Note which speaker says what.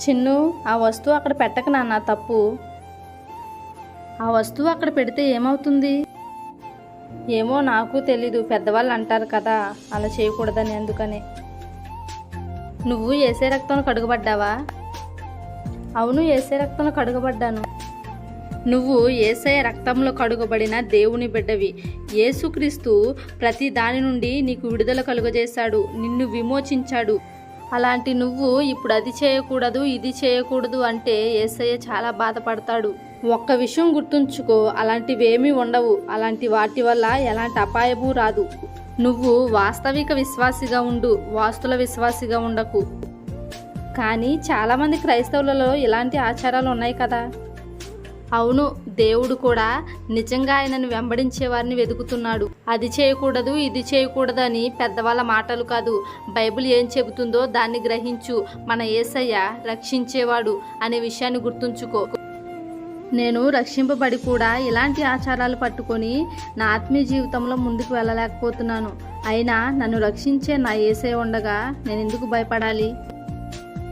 Speaker 1: చిన్ను, ఆ వస్తువు అక్కడ పెట్టక నాన్న, తప్పు. ఆ వస్తువు అక్కడ పెడితే ఏమవుతుంది? ఏమో నాకు తెలీదు, పెద్దవాళ్ళు అంటారు కదా అలా చేయకూడదని, అందుకనే. నువ్వు యేసే రక్తంలో కడుగబడ్డావా? అవును, యేసే రక్తంలో కడుగబడ్డాను. నువ్వు యేసయ్య రక్తంలో కడుగబడిన దేవుని బిడ్డవి. యేసుక్రీస్తు ప్రతి దాని నుండి నీకు విడుదల కలుగజేశాడు, నిన్ను విమోచించాడు. అలాంటి నువ్వు ఇప్పుడు అది చేయకూడదు, ఇది చేయకూడదు అంటే యేసయ్య చాలా బాధపడతాడు. ఒక్క విషయం గుర్తుంచుకో, అలాంటివేమీ ఉండవు. అలాంటి వాటి వల్ల ఎలాంటి అపాయము రాదు. నువ్వు వాస్తవిక విశ్వాసిగా ఉండు, వాస్తుల విశ్వాసిగా ఉండకు. కానీ చాలామంది క్రైస్తవులలో ఇలాంటి ఆచారాలు ఉన్నాయి కదా. అవును, దేవుడు కూడా నిజంగా ఆయనను వెంబడించే వారిని వెతుకుతున్నాడు. అది చేయకూడదు, ఇది చేయకూడదు అని పెద్దవాళ్ళ మాటలు కాదు, బైబిల్ ఏం చెబుతుందో దాన్ని గ్రహించు. మన యేసయ్య రక్షించేవాడు అనే విషయాన్ని గుర్తుంచుకో. నేను రక్షింపబడి కూడా ఇలాంటి ఆచారాలు పట్టుకొని నా ఆత్మీయ జీవితంలో ముందుకు వెళ్ళలేకపోతున్నాను. అయినా నన్ను రక్షించే నా యేసయ్య ఉండగా నేను ఎందుకు భయపడాలి?